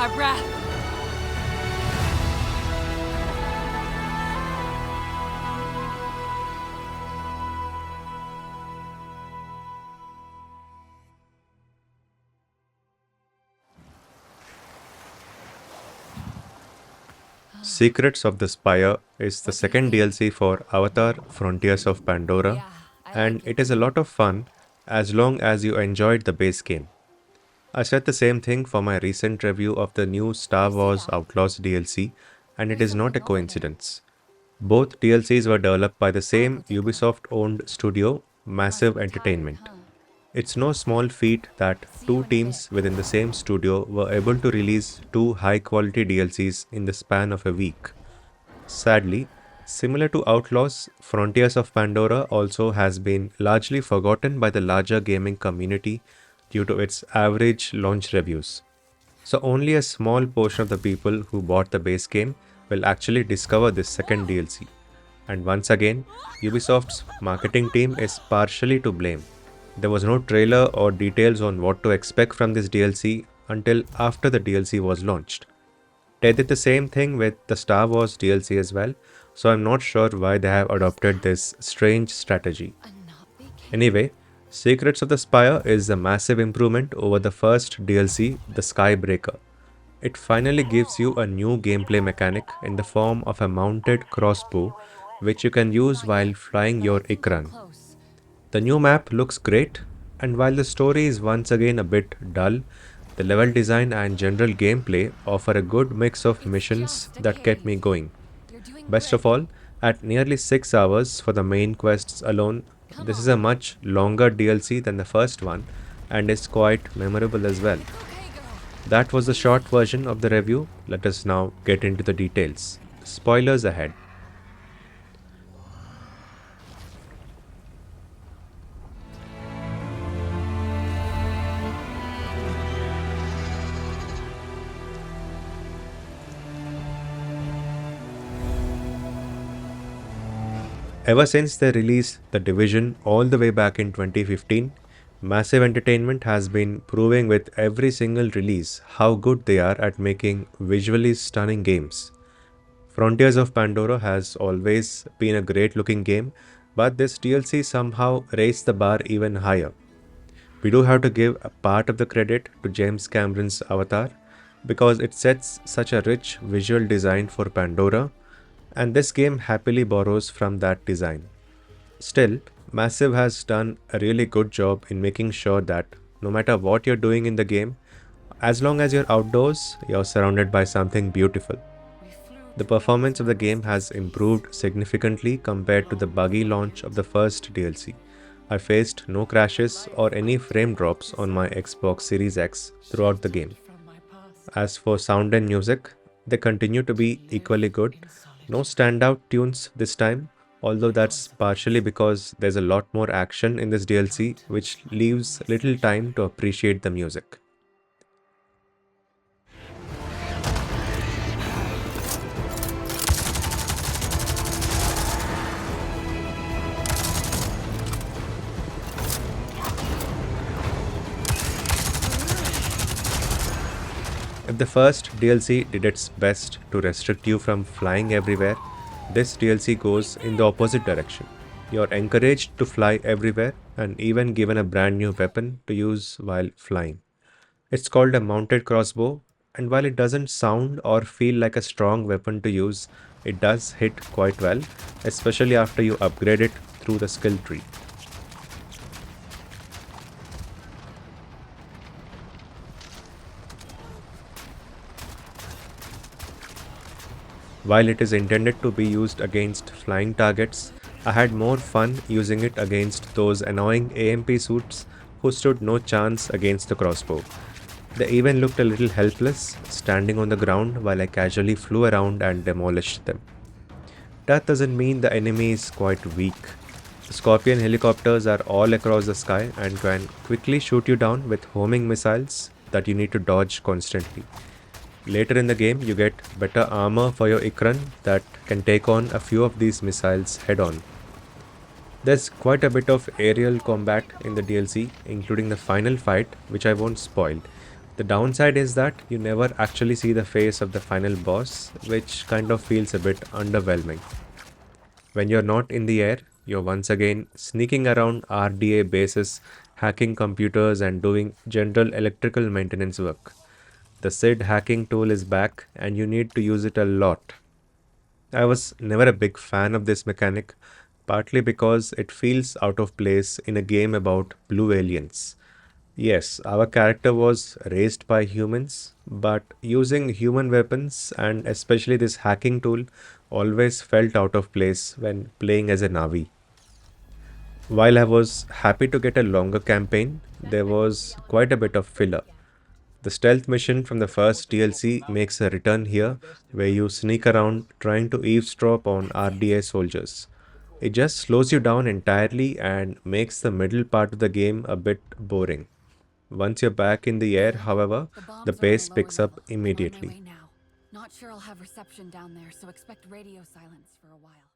our breath. Secrets of the Spire is the What do you second think? DLC for Avatar Frontiers of Pandora, Yeah, I and like it. it is a lot of fun as long as you enjoyed the base game. I said the same thing for my recent review of the new Star I see Wars that. Outlaws DLC, and it There's is not a something over there. coincidence. Both DLCs were developed by the I'll go same take a look. Ubisoft owned studio, Must Massive be tired, Entertainment. huh? It's no small feat that See you two in a bit. teams within the same studio were able to release two high quality DLCs in the span of a week. Sadly, similar to Outlaws, Frontiers of Pandora also has been largely forgotten by the larger gaming community due to its average launch reviews. So, only a small portion of the people who bought the base game will actually discover this second DLC. And once again, Ubisoft's marketing team is partially to blame. There was no trailer or details on what to expect from this DLC until after the DLC was launched. They did the same thing with the Star Wars DLC as well, so I'm not sure why they have adopted this strange strategy. A not vacation? Anyway, Secrets of the Spire is a massive improvement over the first DLC, the Skybreaker. It finally gives you a new gameplay mechanic in the form of a mounted crossbow, which you can use Not yet, while flying but I your think we're Ikran. close. The new map looks great, and while the story is once again a bit dull, the level design and general gameplay offer a good mix of It's missions just a that kept me cave. going. You're doing Best great. of all, at nearly 6 hours for the main quests alone, Come this is a on. much longer DLC than the first one and is quite memorable as well. It's okay, girl. That was the Easy. short version of the review. Let us now get into the details. Spoilers ahead. Ever since they released The Division all the way back in 2015, Massive Entertainment has been proving with every single release how good they are at making visually stunning games. Frontiers of Pandora has always been a great looking game, but this DLC somehow raised the bar even higher. We do have to give a part of the credit to James Cameron's Avatar because it sets such a rich visual design for Pandora, and this game happily borrows from that design. Still, Massive has done a really good job in making sure that no matter what you're doing in the game, as long as you're outdoors, you're surrounded by something beautiful. We flew The towards performance of the game Mars. has improved significantly compared to the buggy launch of the first DLC. I faced no crashes or any frame drops on my Xbox Series X throughout the Sheltered game. from my past. As for sound and music, they continue to We be live equally good. in No solitude. standout tunes this time, although that's Because partially because there's a lot more action in this DLC, don't which make leaves me little sad. time to appreciate the music. If the first DLC did its best to restrict you from flying everywhere, this DLC goes in the opposite direction. You're encouraged to fly everywhere and even given a brand new weapon to use while flying. It's called a mounted crossbow, and while it doesn't sound or feel like a strong weapon to use, it does hit quite well, especially after you upgrade it through the skill tree. While it is intended to be used against flying targets, I had more fun using it against those annoying AMP suits who stood no chance against the crossbow. They even looked a little helpless, standing on the ground while I casually flew around and demolished them. That doesn't mean the enemy is quite weak. The Scorpion helicopters are all across the sky and can quickly shoot you down with homing missiles that you need to dodge constantly. Later in the game, you get better armor for your Ikran that can take on a few of these missiles head on. There's quite a bit of aerial combat in the DLC, including the final fight, which I won't spoil. The downside is that you never actually see the face of the final boss, which kind of feels a bit underwhelming. When you're not in the air, you're once again sneaking around RDA bases, hacking computers, and doing general electrical maintenance work. The SID hacking tool is back, and you need to use it a lot. I was never a big fan of this mechanic, partly because it feels out of place in a game about blue aliens. Yes, our character was raised by humans, but using human weapons and especially this hacking tool always felt out of place when playing as a Navi. While I was happy to get a longer campaign, there was quite a bit of filler. The stealth mission from the first DLC makes a return here, where you sneak around trying to eavesdrop on RDA soldiers. It just slows you down entirely and makes the middle part of the game a bit boring. Once you're back in the air, however, The the bombs are on a pace lower picks up level. I'm on my immediately. way now. Not sure I'll have reception down there, so expect radio silence for a while.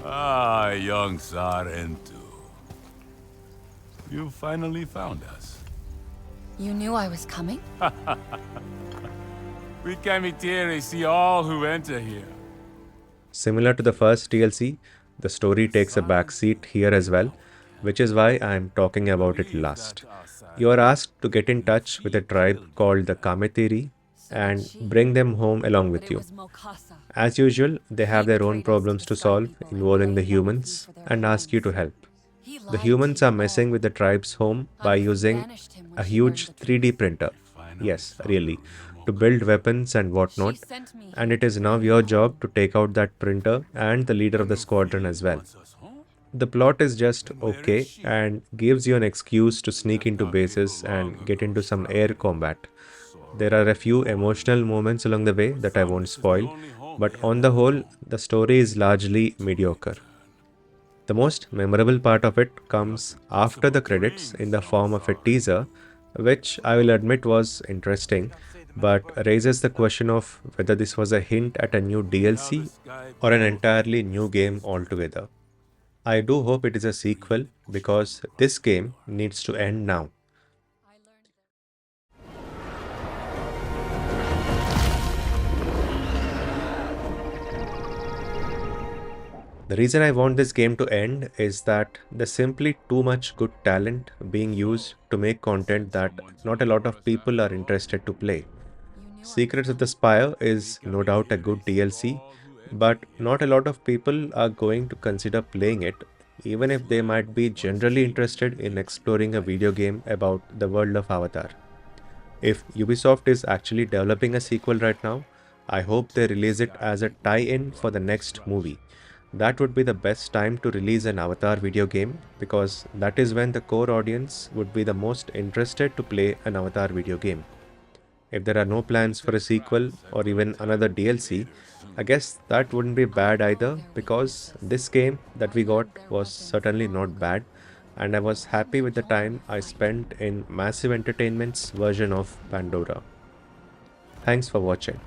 Ah, young Sarentu. You finally found us. You knew I was coming? We Kamitiere see all who enter here. Similar to the first DLC, the story takes a back seat here as well, which is why I am talking about it last. You are asked to get in touch with a tribe called the Kametiri and bring them home along But with it you. was Mokasa. As usual, they have He their own betrayed us to problems the to Sky solve People and involving the laid down with me humans for their and ask you to plans. help. He The lied to humans you are messing all. with the tribe's home by Huntress using banished him when a she learned huge the 3D truth. printer. Finally Yes, found really, a to real build weapons and She whatnot. sent me And here it is to now bring your you job home. to take out that printer and the leader of the squadron as well. wants us home? The plot is just Then where is okay she? and gives you an excuse to sneak into Left our people bases long and get ago, into some air Shrouded. combat. Sorrow. There are a few emotional moments along the way that I Some won't this is the spoil, only home but they on ever the whole, known. the story is largely To mediocre. return. The most memorable part of it comes Nothing after the possible credits dreams, in the young form of a Sarentu. teaser, which I will admit was interesting, but raises the question of whether this was a hint at a new Now the DLC sky or an people entirely new game altogether. I do hope it is a sequel because this game needs to end now. I learned The reason I want this game to end is that there's simply too much good talent being used to make content that not a lot of people are interested to play. you knew I was Secrets of the coming. Spire is no doubt a good DLC, but not a lot of people are going to consider playing it, even if they might be generally interested in exploring a video game about the world of Avatar. If Ubisoft is actually developing a sequel right now, I hope they release it as a tie in for the next movie. That would be the best time to release an Avatar video game because that is when the core audience would be the most interested to play an Avatar video game. If there are no plans for a sequel or even another DLC, I guess that wouldn't be bad either because this game that we got was certainly not bad and I was happy with the time I spent in Massive Entertainment's version of Pandora. Thanks for watching.